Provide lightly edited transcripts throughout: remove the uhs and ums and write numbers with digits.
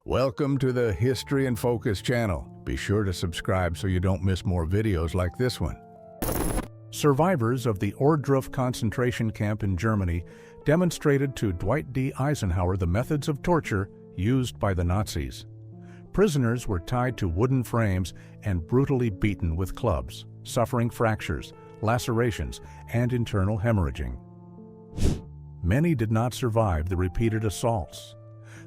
Welcome to the History in Focus channel. Be sure to subscribe so you don't miss more videos like this one. Survivors of the Ohrdruf concentration camp in Germany demonstrated to Dwight D. Eisenhower the methods of torture used by the Nazis. Prisoners were tied to wooden frames and brutally beaten with clubs, suffering fractures, lacerations, and internal hemorrhaging. Many did not survive the repeated assaults.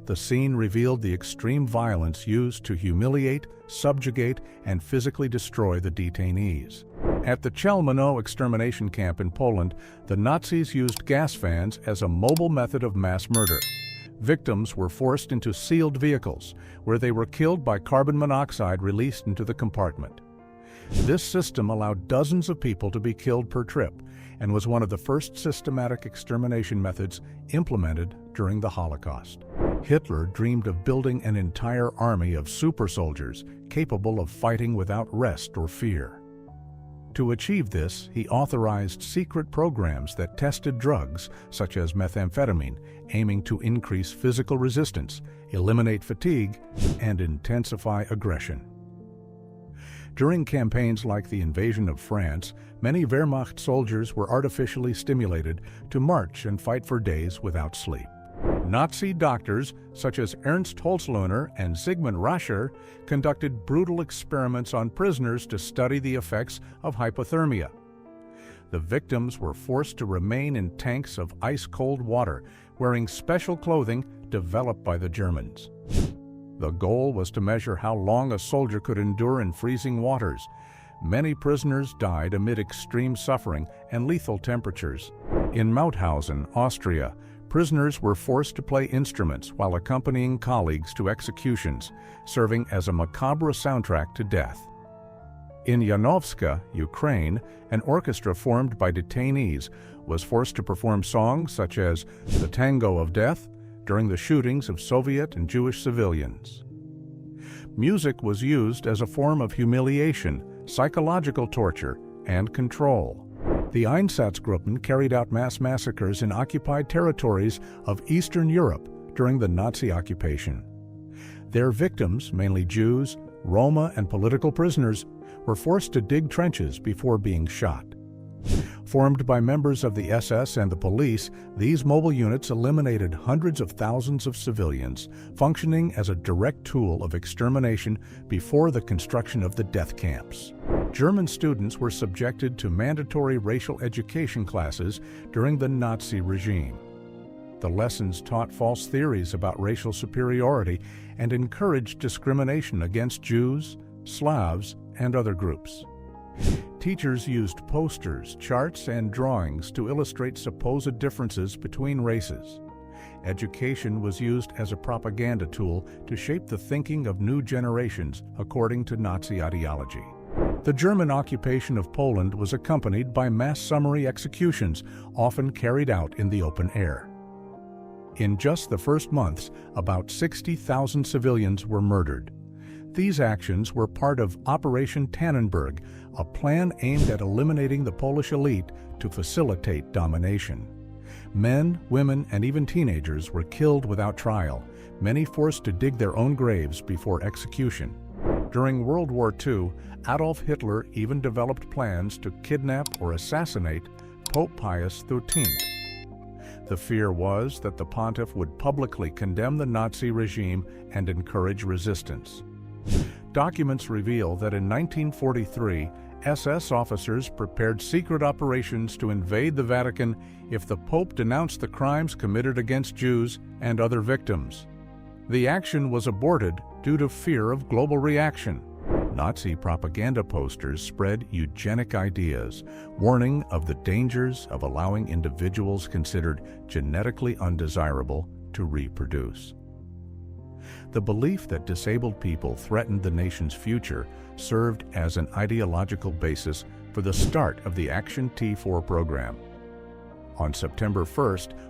The scene revealed the extreme violence used to humiliate, subjugate, and physically destroy the detainees. At the Chelmno extermination camp in Poland, the Nazis used gas fans as a mobile method of mass murder. Victims were forced into sealed vehicles, where they were killed by carbon monoxide released into the compartment. This system allowed dozens of people to be killed per trip, and was one of the first systematic extermination methods implemented during the Holocaust. Hitler dreamed of building an entire army of super soldiers capable of fighting without rest or fear. To achieve this, he authorized secret programs that tested drugs such as methamphetamine, aiming to increase physical resistance, eliminate fatigue, and intensify aggression. During campaigns like the invasion of France, many Wehrmacht soldiers were artificially stimulated to march and fight for days without sleep. Nazi doctors such as Ernst Holzlohner and Sigmund Rascher conducted brutal experiments on prisoners to study the effects of hypothermia. The victims were forced to remain in tanks of ice-cold water, wearing special clothing developed by the Germans. The goal was to measure how long a soldier could endure in freezing waters. Many prisoners died amid extreme suffering and lethal temperatures. In Mauthausen, Austria, prisoners were forced to play instruments while accompanying colleagues to executions, serving as a macabre soundtrack to death. In Yanovska, Ukraine, an orchestra formed by detainees was forced to perform songs such as the Tango of Death during the shootings of Soviet and Jewish civilians. Music was used as a form of humiliation, psychological torture, and control. The Einsatzgruppen carried out mass massacres in occupied territories of Eastern Europe during the Nazi occupation. Their victims, mainly Jews, Roma, and political prisoners, were forced to dig trenches before being shot. Formed by members of the SS and the police, these mobile units eliminated hundreds of thousands of civilians, functioning as a direct tool of extermination before the construction of the death camps. German students were subjected to mandatory racial education classes during the Nazi regime. The lessons taught false theories about racial superiority and encouraged discrimination against Jews, Slavs, and other groups. Teachers used posters, charts, and drawings to illustrate supposed differences between races. Education was used as a propaganda tool to shape the thinking of new generations according to Nazi ideology. The German occupation of Poland was accompanied by mass summary executions, often carried out in the open air. In just the first months, about 60,000 civilians were murdered. These actions were part of Operation Tannenberg, a plan aimed at eliminating the Polish elite to facilitate domination. Men, women, and even teenagers were killed without trial, many forced to dig their own graves before execution. During World War II, Adolf Hitler even developed plans to kidnap or assassinate Pope Pius XIII. The fear was that the pontiff would publicly condemn the Nazi regime and encourage resistance. Documents reveal that in 1943, SS officers prepared secret operations to invade the Vatican if the Pope denounced the crimes committed against Jews and other victims. The action was aborted due to fear of global reaction. Nazi propaganda posters spread eugenic ideas, warning of the dangers of allowing individuals considered genetically undesirable to reproduce. The belief that disabled people threatened the nation's future served as an ideological basis for the start of the Action T4 program. On September 1,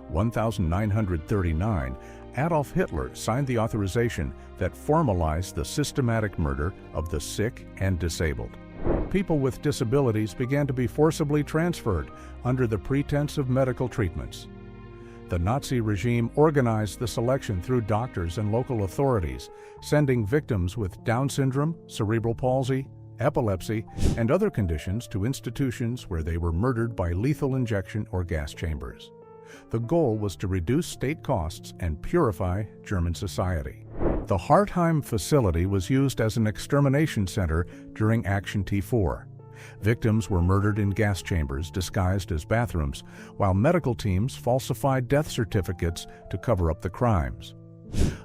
1939, Adolf Hitler signed the authorization that formalized the systematic murder of the sick and disabled. People with disabilities began to be forcibly transferred under the pretense of medical treatments. The Nazi regime organized the selection through doctors and local authorities, sending victims with Down syndrome, cerebral palsy, epilepsy, and other conditions to institutions where they were murdered by lethal injection or gas chambers. The goal was to reduce state costs and purify German society. The Hartheim facility was used as an extermination center during Action T4. Victims were murdered in gas chambers disguised as bathrooms, while medical teams falsified death certificates to cover up the crimes.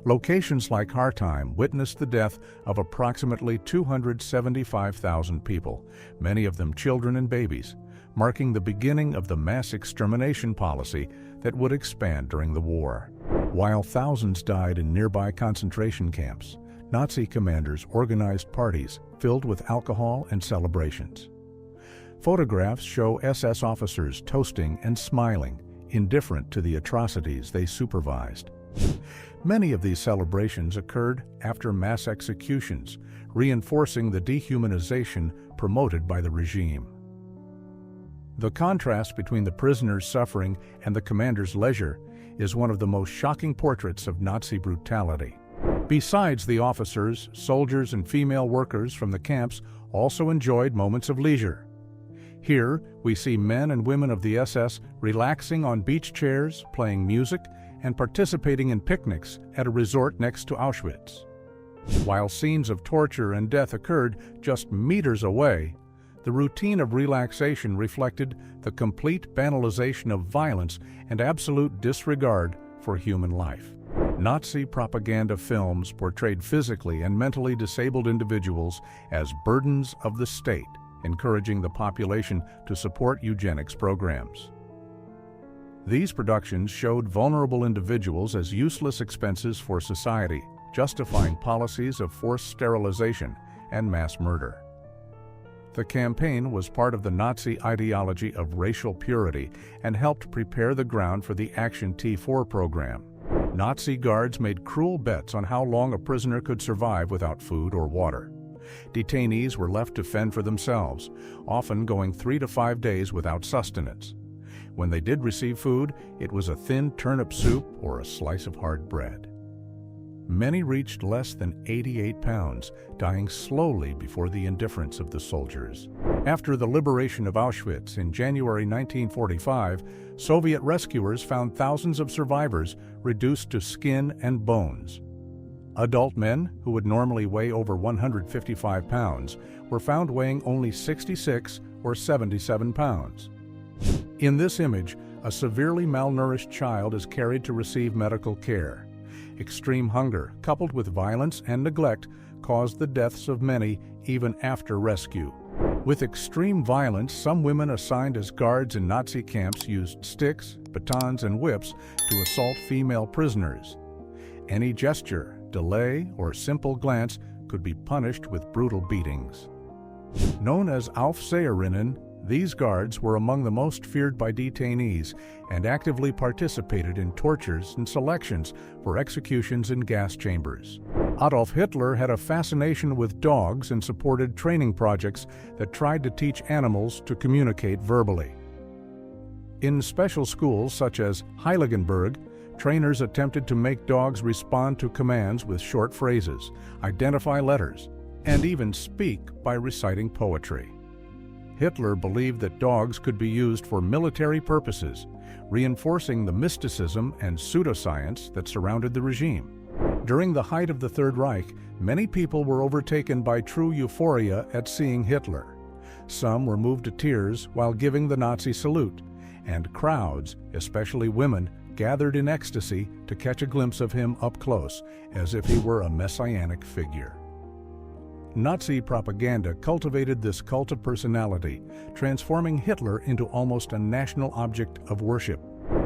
Locations like Hartheim witnessed the death of approximately 275,000 people, many of them children and babies, marking the beginning of the mass extermination policy that would expand during the war. While thousands died in nearby concentration camps, Nazi commanders organized parties filled with alcohol and celebrations. Photographs show SS officers toasting and smiling, indifferent to the atrocities they supervised. Many of these celebrations occurred after mass executions, reinforcing the dehumanization promoted by the regime. The contrast between the prisoners' suffering and the commanders' leisure is one of the most shocking portraits of Nazi brutality. Besides the officers, soldiers and female workers from the camps also enjoyed moments of leisure. Here, we see men and women of the SS relaxing on beach chairs, playing music, and participating in picnics at a resort next to Auschwitz. While scenes of torture and death occurred just meters away, the routine of relaxation reflected the complete banalization of violence and absolute disregard for human life. Nazi propaganda films portrayed physically and mentally disabled individuals as burdens of the state, encouraging the population to support eugenics programs. These productions showed vulnerable individuals as useless expenses for society, justifying policies of forced sterilization and mass murder. The campaign was part of the Nazi ideology of racial purity and helped prepare the ground for the Action T4 program. Nazi guards made cruel bets on how long a prisoner could survive without food or water. Detainees were left to fend for themselves, often going 3 to 5 days without sustenance. When they did receive food, it was a thin turnip soup or a slice of hard bread. Many reached less than 88 pounds, dying slowly before the indifference of the soldiers. After the liberation of Auschwitz in January 1945, Soviet rescuers found thousands of survivors reduced to skin and bones. Adult men, who would normally weigh over 155 pounds, were found weighing only 66 or 77 pounds. In this image, a severely malnourished child is carried to receive medical care. Extreme hunger, coupled with violence and neglect, caused the deaths of many even after rescue. With extreme violence, some women assigned as guards in Nazi camps used sticks, batons, and whips to assault female prisoners. Any gesture, delay, or simple glance could be punished with brutal beatings. Known as Aufseherinnen, these guards were among the most feared by detainees and actively participated in tortures and selections for executions in gas chambers. Adolf Hitler had a fascination with dogs and supported training projects that tried to teach animals to communicate verbally. In special schools such as Heiligenberg, trainers attempted to make dogs respond to commands with short phrases, identify letters, and even speak by reciting poetry. Hitler believed that dogs could be used for military purposes, reinforcing the mysticism and pseudoscience that surrounded the regime. During the height of the Third Reich, many people were overtaken by true euphoria at seeing Hitler. Some were moved to tears while giving the Nazi salute, and crowds, especially women, gathered in ecstasy to catch a glimpse of him up close, as if he were a messianic figure. Nazi propaganda cultivated this cult of personality, transforming Hitler into almost a national object of worship.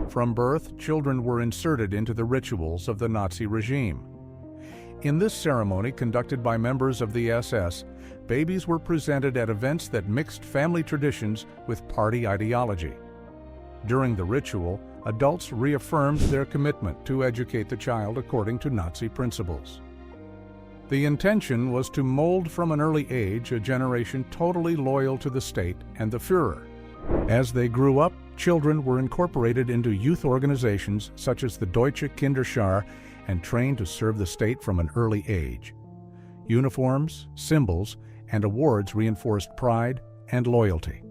From birth, children were inserted into the rituals of the Nazi regime. In this ceremony, conducted by members of the SS, babies were presented at events that mixed family traditions with party ideology. During the ritual, adults reaffirmed their commitment to educate the child according to Nazi principles. The intention was to mold from an early age a generation totally loyal to the state and the Führer. As they grew up, children were incorporated into youth organizations such as the Deutsche Kinderschar and trained to serve the state from an early age. Uniforms, symbols, and awards reinforced pride and loyalty.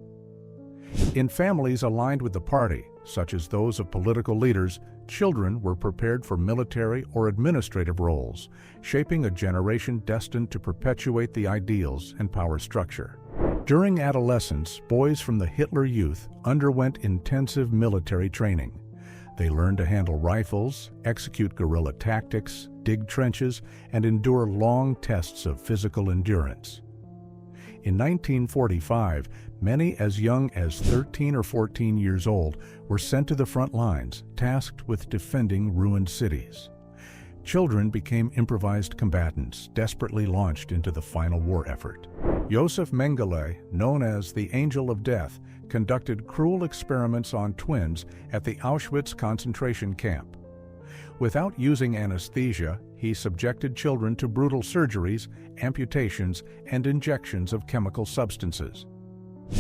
In families aligned with the party, such as those of political leaders, children were prepared for military or administrative roles, shaping a generation destined to perpetuate the ideals and power structure. During adolescence, boys from the Hitler Youth underwent intensive military training. They learned to handle rifles, execute guerrilla tactics, dig trenches, and endure long tests of physical endurance. In 1945, many as young as 13 or 14 years old were sent to the front lines, tasked with defending ruined cities. Children became improvised combatants, desperately launched into the final war effort. Josef Mengele, known as the Angel of Death, conducted cruel experiments on twins at the Auschwitz concentration camp. Without using anesthesia, he subjected children to brutal surgeries, amputations, and injections of chemical substances.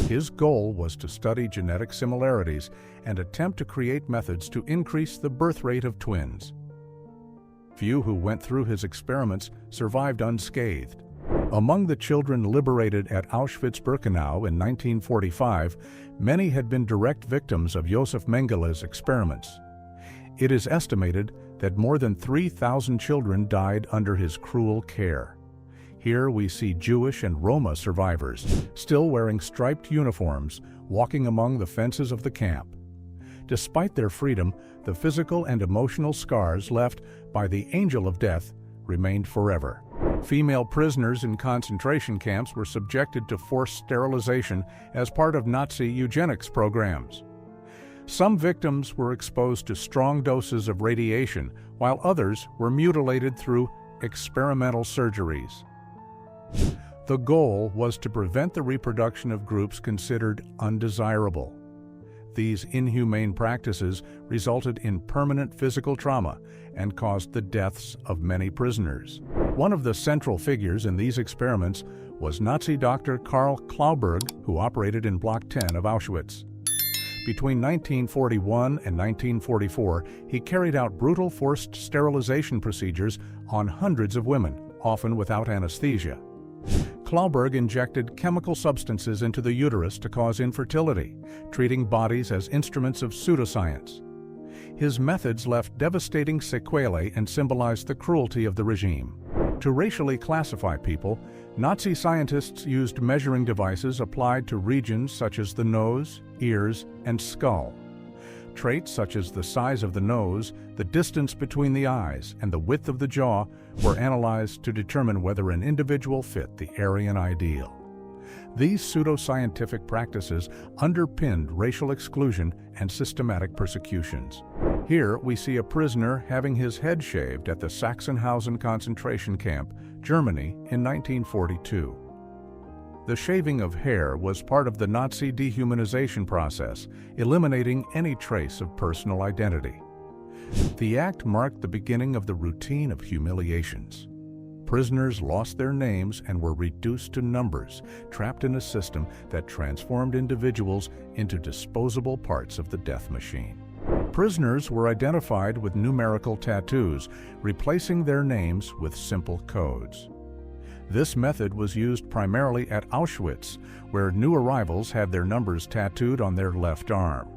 His goal was to study genetic similarities and attempt to create methods to increase the birth rate of twins. Few who went through his experiments survived unscathed. Among the children liberated at Auschwitz-Birkenau in 1945, many had been direct victims of Josef Mengele's experiments. It is estimated that more than 3,000 children died under his cruel care. Here we see Jewish and Roma survivors, still wearing striped uniforms, walking among the fences of the camp. Despite their freedom, the physical and emotional scars left by the Angel of Death remained forever. Female prisoners in concentration camps were subjected to forced sterilization as part of Nazi eugenics programs. Some victims were exposed to strong doses of radiation, while others were mutilated through experimental surgeries. The goal was to prevent the reproduction of groups considered undesirable. These inhumane practices resulted in permanent physical trauma and caused the deaths of many prisoners. One of the central figures in these experiments was Nazi Dr. Karl Klauberg, who operated in Block 10 of Auschwitz. Between 1941 and 1944, he carried out brutal forced sterilization procedures on hundreds of women, often without anesthesia. Klauberg injected chemical substances into the uterus to cause infertility, treating bodies as instruments of pseudoscience. His methods left devastating sequelae and symbolized the cruelty of the regime. To racially classify people, Nazi scientists used measuring devices applied to regions such as the nose, ears, and skull. Traits such as the size of the nose, the distance between the eyes, and the width of the jaw were analyzed to determine whether an individual fit the Aryan ideal. These pseudoscientific practices underpinned racial exclusion and systematic persecutions. Here we see a prisoner having his head shaved at the Sachsenhausen concentration camp, Germany, in 1942. The shaving of hair was part of the Nazi dehumanization process, eliminating any trace of personal identity. The act marked the beginning of the routine of humiliations. Prisoners lost their names and were reduced to numbers, trapped in a system that transformed individuals into disposable parts of the death machine. Prisoners were identified with numerical tattoos, replacing their names with simple codes. This method was used primarily at Auschwitz, where new arrivals had their numbers tattooed on their left arm.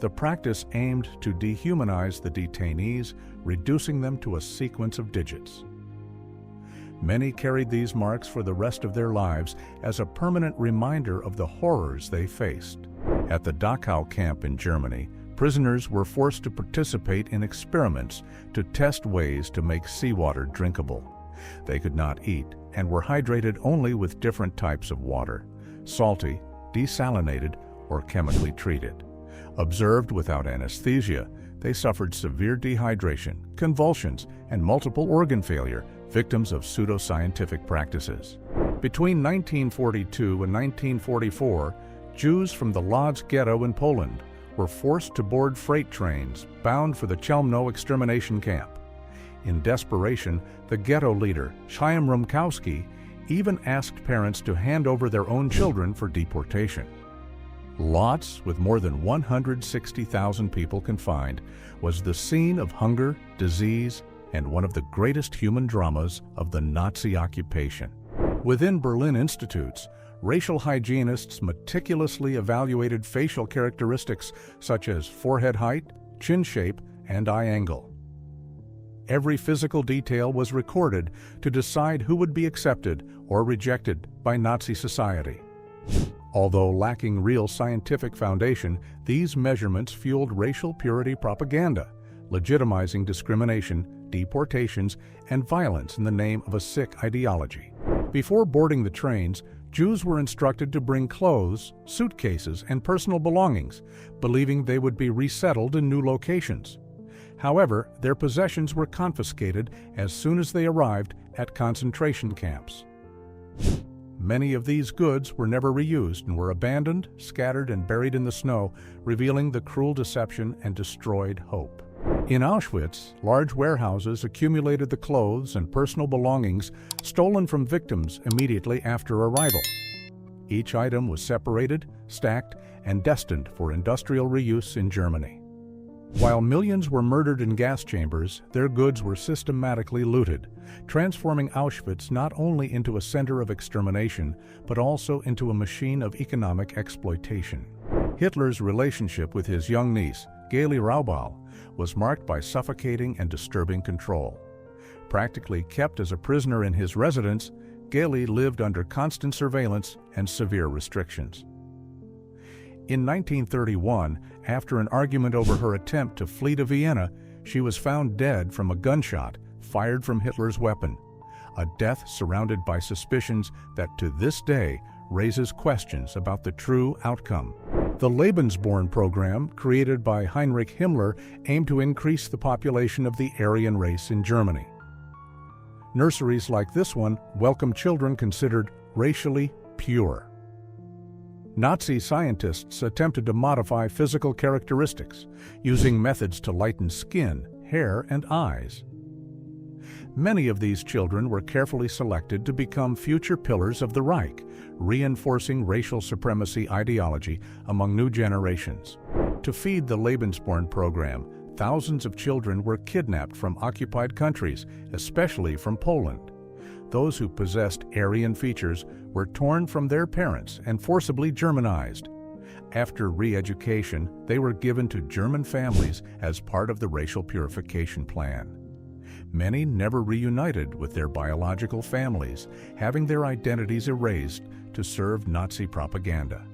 The practice aimed to dehumanize the detainees, reducing them to a sequence of digits. Many carried these marks for the rest of their lives as a permanent reminder of the horrors they faced. At the Dachau camp in Germany, prisoners were forced to participate in experiments to test ways to make seawater drinkable. They could not eat and were hydrated only with different types of water: salty, desalinated, or chemically treated. Observed without anesthesia, they suffered severe dehydration, convulsions, and multiple organ failure, victims of pseudoscientific practices. Between 1942 and 1944, Jews from the Lodz ghetto in Poland were forced to board freight trains bound for the Chelmno extermination camp. In desperation, the ghetto leader, Chaim Rumkowski, even asked parents to hand over their own children for deportation. Lodz, with more than 160,000 people confined, was the scene of hunger, disease, and one of the greatest human dramas of the Nazi occupation. Within Berlin institutes, racial hygienists meticulously evaluated facial characteristics such as forehead height, chin shape, and eye angle. Every physical detail was recorded to decide who would be accepted or rejected by Nazi society. Although lacking real scientific foundation, these measurements fueled racial purity propaganda, legitimizing discrimination, deportations, and violence in the name of a sick ideology. Before boarding the trains, Jews were instructed to bring clothes, suitcases, and personal belongings, believing they would be resettled in new locations. However, their possessions were confiscated as soon as they arrived at concentration camps. Many of these goods were never reused and were abandoned, scattered, and buried in the snow, revealing the cruel deception and destroyed hope. In Auschwitz, large warehouses accumulated the clothes and personal belongings stolen from victims immediately after arrival. Each item was separated, stacked, and destined for industrial reuse in Germany. While millions were murdered in gas chambers, their goods were systematically looted, transforming Auschwitz not only into a center of extermination, but also into a machine of economic exploitation. Hitler's relationship with his young niece, Geli Raubal, was marked by suffocating and disturbing control. Practically kept as a prisoner in his residence, Geli lived under constant surveillance and severe restrictions. In 1931, after an argument over her attempt to flee to Vienna, she was found dead from a gunshot fired from Hitler's weapon, a death surrounded by suspicions that to this day raises questions about the true outcome. The Lebensborn program, created by Heinrich Himmler, aimed to increase the population of the Aryan race in Germany. Nurseries like this one welcome children considered racially pure. Nazi scientists attempted to modify physical characteristics, using methods to lighten skin, hair, and eyes. Many of these children were carefully selected to become future pillars of the Reich, reinforcing racial supremacy ideology among new generations. To feed the Lebensborn program, thousands of children were kidnapped from occupied countries, especially from Poland. Those who possessed Aryan features were torn from their parents and forcibly Germanized. After re-education, they were given to German families as part of the racial purification plan. Many never reunited with their biological families, having their identities erased to serve Nazi propaganda.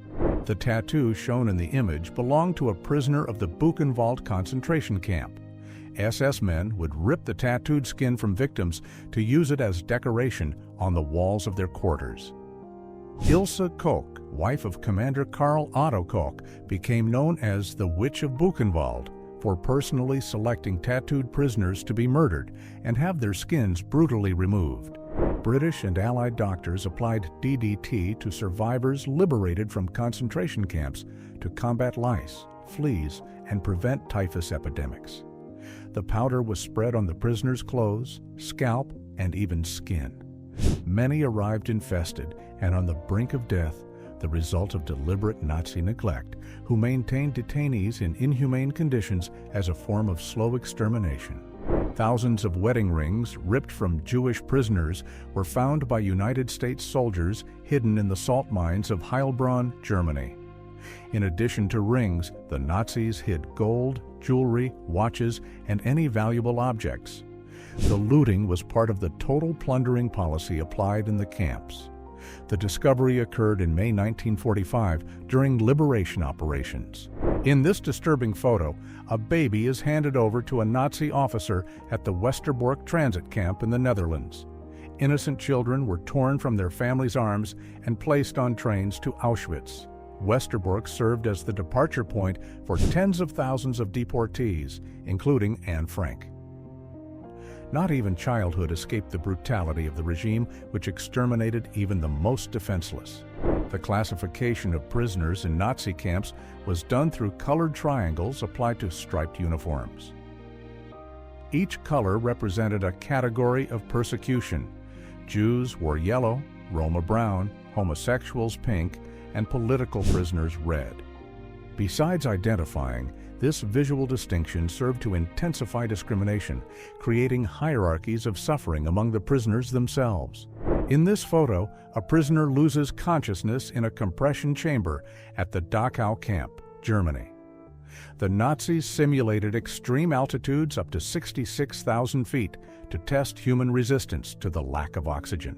The tattoo shown in the image belonged to a prisoner of the Buchenwald concentration camp. SS men would rip the tattooed skin from victims to use it as decoration on the walls of their quarters. Ilse Koch, wife of Commander Karl Otto Koch, became known as the Witch of Buchenwald for personally selecting tattooed prisoners to be murdered and have their skins brutally removed. British and Allied doctors applied DDT to survivors liberated from concentration camps to combat lice, fleas, and prevent typhus epidemics. The powder was spread on the prisoners' clothes, scalp, and even skin. Many arrived infested and on the brink of death, the result of deliberate Nazi neglect, who maintained detainees in inhumane conditions as a form of slow extermination. Thousands of wedding rings ripped from Jewish prisoners were found by United States soldiers hidden in the salt mines of Heilbronn, Germany. In addition to rings, the Nazis hid gold, jewelry, watches, and any valuable objects. The looting was part of the total plundering policy applied in the camps. The discovery occurred in May 1945 during liberation operations. In this disturbing photo, a baby is handed over to a Nazi officer at the Westerbork transit camp in the Netherlands. Innocent children were torn from their families' arms and placed on trains to Auschwitz. Westerbork served as the departure point for tens of thousands of deportees, including Anne Frank. Not even childhood escaped the brutality of the regime, which exterminated even the most defenseless. The classification of prisoners in Nazi camps was done through colored triangles applied to striped uniforms. Each color represented a category of persecution. Jews wore yellow, Roma brown, homosexuals pink, and political prisoners red. Besides identifying, this visual distinction served to intensify discrimination, creating hierarchies of suffering among the prisoners themselves. In this photo, a prisoner loses consciousness in a compression chamber at the Dachau camp, Germany. The Nazis simulated extreme altitudes up to 66,000 feet to test human resistance to the lack of oxygen.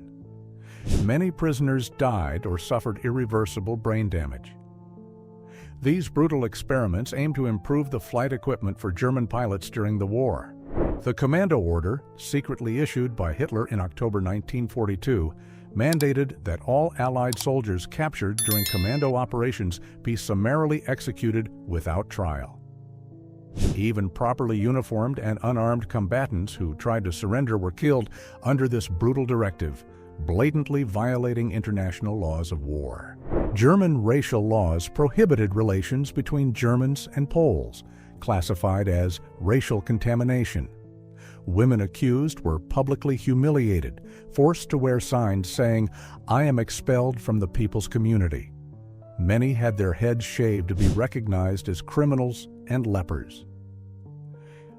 Many prisoners died or suffered irreversible brain damage. These brutal experiments aimed to improve the flight equipment for German pilots during the war. The commando order, secretly issued by Hitler in October 1942, mandated that all Allied soldiers captured during commando operations be summarily executed without trial. Even properly uniformed and unarmed combatants who tried to surrender were killed under this brutal directive, blatantly violating international laws of war. German racial laws prohibited relations between Germans and Poles, classified as racial contamination. Women accused were publicly humiliated, forced to wear signs saying, "I am expelled from the people's community." Many had their heads shaved to be recognized as criminals and lepers.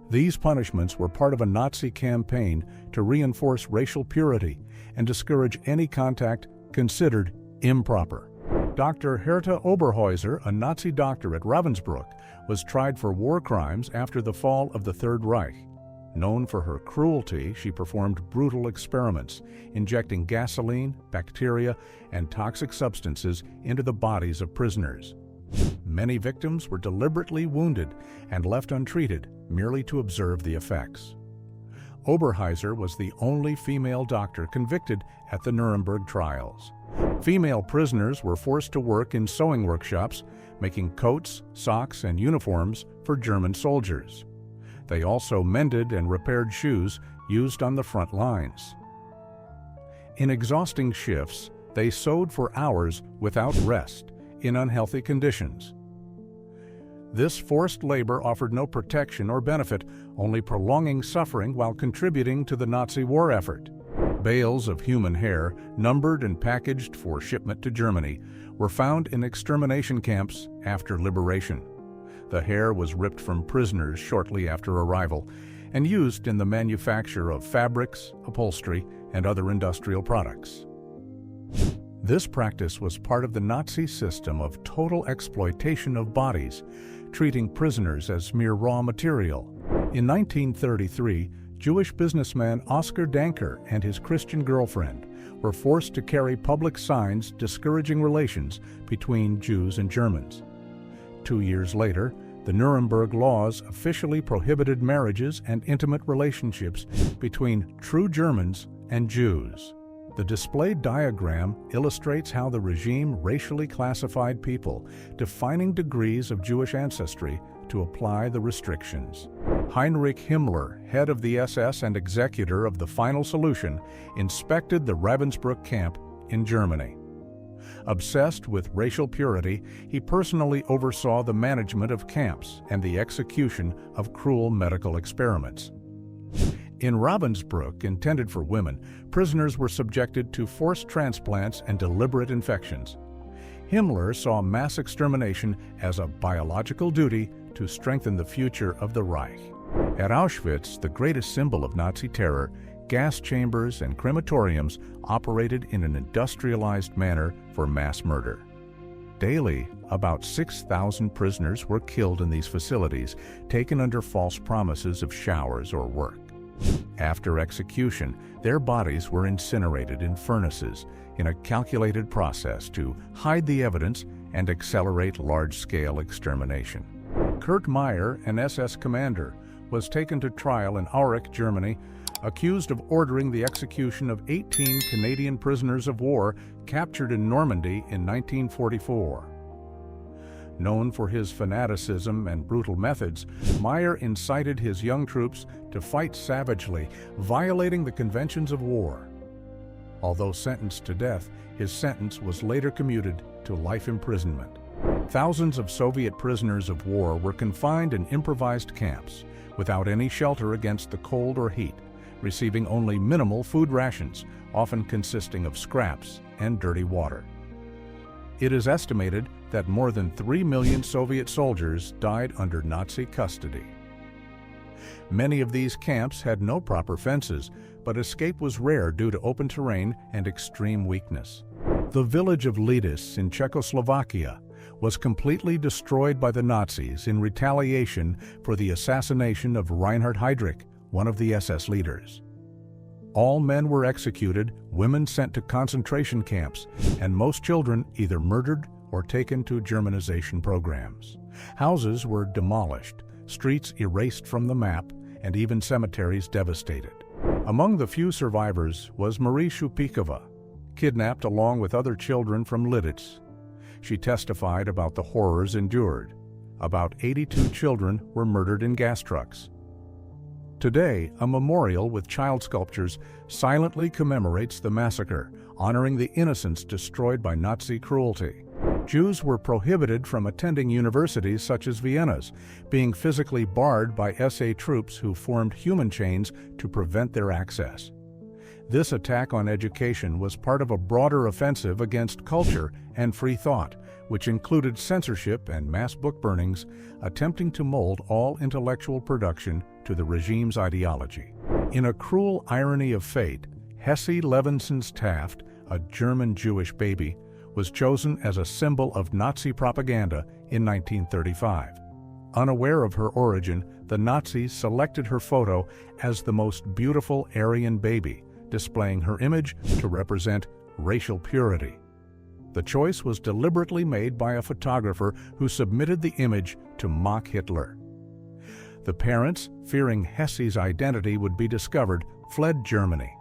These punishments were part of a Nazi campaign to reinforce racial purity and discourage any contact considered improper. Dr. Hertha Oberhäuser, a Nazi doctor at Ravensbrück, was tried for war crimes after the fall of the Third Reich. Known for her cruelty, she performed brutal experiments, injecting gasoline, bacteria, and toxic substances into the bodies of prisoners. Many victims were deliberately wounded and left untreated, merely to observe the effects. Oberhäuser was the only female doctor convicted at the Nuremberg trials. Female prisoners were forced to work in sewing workshops, making coats, socks, and uniforms for German soldiers. They also mended and repaired shoes used on the front lines. In exhausting shifts, they sewed for hours without rest, in unhealthy conditions. This forced labor offered no protection or benefit, only prolonging suffering while contributing to the Nazi war effort. Bales of human hair, numbered and packaged for shipment to Germany, were found in extermination camps after liberation. The hair was ripped from prisoners shortly after arrival and used in the manufacture of fabrics, upholstery, and other industrial products. This practice was part of the Nazi system of total exploitation of bodies, treating prisoners as mere raw material. In 1933, Jewish businessman Oscar Danker and his Christian girlfriend were forced to carry public signs discouraging relations between Jews and Germans. 2 years later, the Nuremberg laws officially prohibited marriages and intimate relationships between true Germans and Jews. The displayed diagram illustrates how the regime racially classified people, defining degrees of Jewish ancestry to apply the restrictions. Heinrich Himmler, head of the SS and executor of the Final Solution, inspected the Ravensbrück camp in Germany. Obsessed with racial purity, he personally oversaw the management of camps and the execution of cruel medical experiments. In Ravensbrück, intended for women, prisoners were subjected to forced transplants and deliberate infections. Himmler saw mass extermination as a biological duty to strengthen the future of the Reich. At Auschwitz, the greatest symbol of Nazi terror, gas chambers and crematoriums operated in an industrialized manner for mass murder. Daily, about 6,000 prisoners were killed in these facilities, taken under false promises of showers or work. After execution, their bodies were incinerated in furnaces in a calculated process to hide the evidence and accelerate large-scale extermination. Kurt Meyer, an SS commander, was taken to trial in Aurich, Germany, accused of ordering the execution of 18 Canadian prisoners of war captured in Normandy in 1944. Known for his fanaticism and brutal methods, Meyer incited his young troops to fight savagely, violating the conventions of war. Although sentenced to death, his sentence was later commuted to life imprisonment. Thousands of Soviet prisoners of war were confined in improvised camps, without any shelter against the cold or heat, receiving only minimal food rations, often consisting of scraps and dirty water. It is estimated that more than 3 million Soviet soldiers died under Nazi custody. Many of these camps had no proper fences, but escape was rare due to open terrain and extreme weakness. The village of Lidis in Czechoslovakia was completely destroyed by the Nazis in retaliation for the assassination of Reinhard Heydrich, one of the SS leaders. All men were executed, women sent to concentration camps, and most children either murdered or taken to Germanization programs. Houses were demolished, streets erased from the map, and even cemeteries devastated. Among the few survivors was Marie Shupikova, kidnapped along with other children from Lidis. She testified about the horrors endured. About 82 children were murdered in gas trucks. Today, a memorial with child sculptures silently commemorates the massacre, honoring the innocents destroyed by Nazi cruelty. Jews were prohibited from attending universities such as Vienna's, being physically barred by SA troops who formed human chains to prevent their access. This attack on education was part of a broader offensive against culture and free thought, which included censorship and mass book burnings, attempting to mold all intellectual production to the regime's ideology. In a cruel irony of fate, Hesse Levinson's Taft, a German Jewish baby, was chosen as a symbol of Nazi propaganda in 1935. Unaware of her origin, the Nazis selected her photo as the most beautiful Aryan baby, displaying her image to represent racial purity. The choice was deliberately made by a photographer who submitted the image to mock Hitler. The parents, fearing Hesse's identity would be discovered, fled Germany.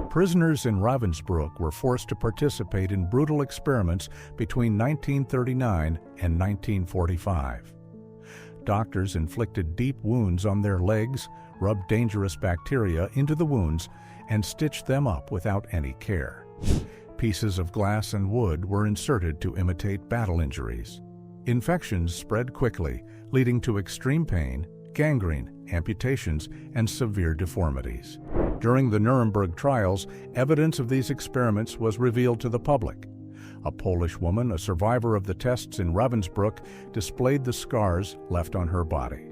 Prisoners in Ravensbrück were forced to participate in brutal experiments between 1939 and 1945. Doctors inflicted deep wounds on their legs, rubbed dangerous bacteria into the wounds, and stitched them up without any care. Pieces of glass and wood were inserted to imitate battle injuries. Infections spread quickly, leading to extreme pain, gangrene, amputations, and severe deformities. During the Nuremberg trials, evidence of these experiments was revealed to the public. A Polish woman, a survivor of the tests in Ravensbrück, displayed the scars left on her body.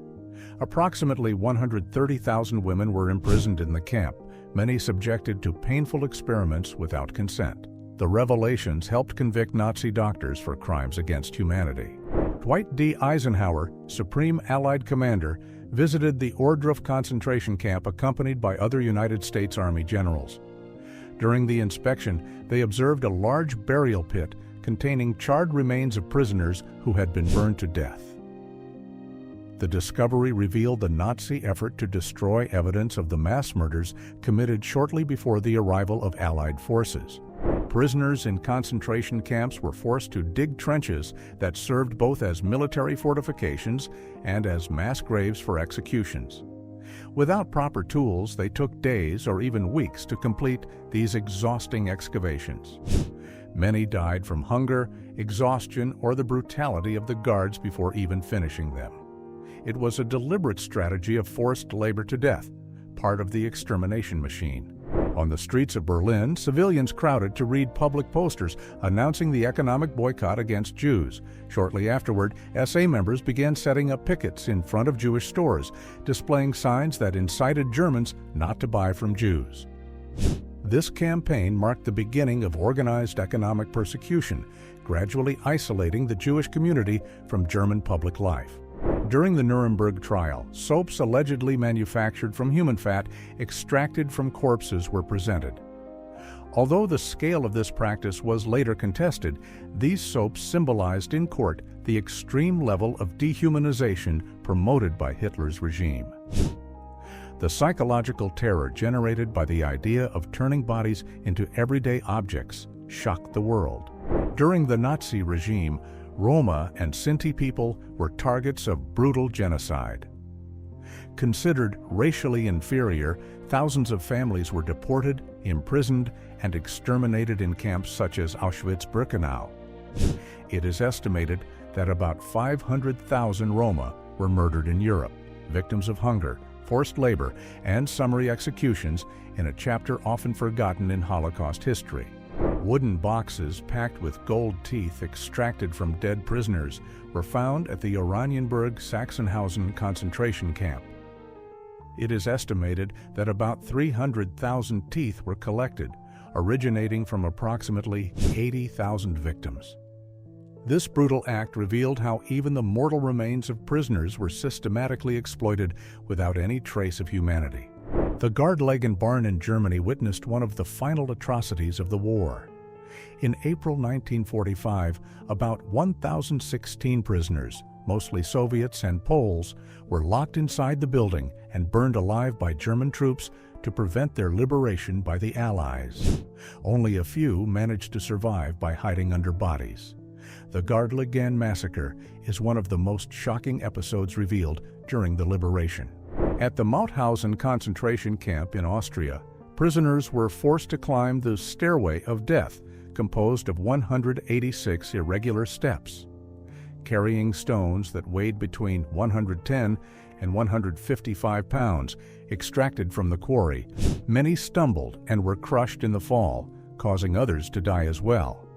Approximately 130,000 women were imprisoned in the camp, many subjected to painful experiments without consent. The revelations helped convict Nazi doctors for crimes against humanity. Dwight D. Eisenhower, Supreme Allied Commander, visited the Ohrdruf concentration camp accompanied by other United States Army generals. During the inspection, they observed a large burial pit containing charred remains of prisoners who had been burned to death. The discovery revealed the Nazi effort to destroy evidence of the mass murders committed shortly before the arrival of Allied forces. Prisoners in concentration camps were forced to dig trenches that served both as military fortifications and as mass graves for executions. Without proper tools, they took days or even weeks to complete these exhausting excavations. Many died from hunger, exhaustion, or the brutality of the guards before even finishing them. It was a deliberate strategy of forced labor to death, part of the extermination machine. On the streets of Berlin, civilians crowded to read public posters announcing the economic boycott against Jews. Shortly afterward, SA members began setting up pickets in front of Jewish stores, displaying signs that incited Germans not to buy from Jews. This campaign marked the beginning of organized economic persecution, gradually isolating the Jewish community from German public life. During the Nuremberg trial, soaps allegedly manufactured from human fat extracted from corpses were presented. Although the scale of this practice was later contested, these soaps symbolized in court the extreme level of dehumanization promoted by Hitler's regime. The psychological terror generated by the idea of turning bodies into everyday objects shocked the world. During the Nazi regime, Roma and Sinti people were targets of brutal genocide. Considered racially inferior, thousands of families were deported, imprisoned, and exterminated in camps such as Auschwitz-Birkenau. It is estimated that about 500,000 Roma were murdered in Europe, victims of hunger, forced labor, and summary executions in a chapter often forgotten in Holocaust history. Wooden boxes packed with gold teeth extracted from dead prisoners were found at the Oranienburg-Sachsenhausen concentration camp. It is estimated that about 300,000 teeth were collected, originating from approximately 80,000 victims. This brutal act revealed how even the mortal remains of prisoners were systematically exploited without any trace of humanity. The Gardlegen barn in Germany witnessed one of the final atrocities of the war. In April 1945, about 1,016 prisoners, mostly Soviets and Poles, were locked inside the building and burned alive by German troops to prevent their liberation by the Allies. Only a few managed to survive by hiding under bodies. The Gardlegen massacre is one of the most shocking episodes revealed during the liberation. At the Mauthausen concentration camp in Austria, prisoners were forced to climb the stairway of death, composed of 186 irregular steps. Carrying stones that weighed between 110 and 155 pounds, extracted from the quarry, many stumbled and were crushed in the fall, causing others to die as well.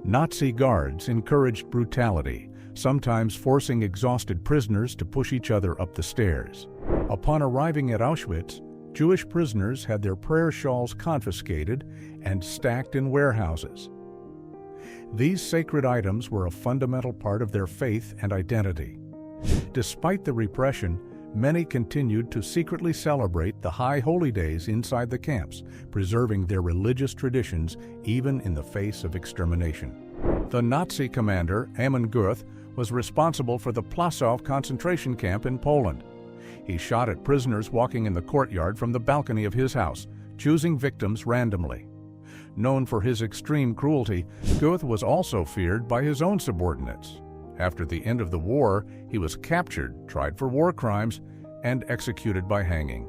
Nazi guards encouraged brutality, sometimes forcing exhausted prisoners to push each other up the stairs. Upon arriving at Auschwitz, Jewish prisoners had their prayer shawls confiscated and stacked in warehouses. These sacred items were a fundamental part of their faith and identity. Despite the repression, many continued to secretly celebrate the high holy days inside the camps, preserving their religious traditions even in the face of extermination. The Nazi commander, Amon Goeth, was responsible for the Plaszow concentration camp in Poland. He shot at prisoners walking in the courtyard from the balcony of his house, choosing victims randomly. Known for his extreme cruelty, Goeth was also feared by his own subordinates. After the end of the war, he was captured, tried for war crimes, and executed by hanging.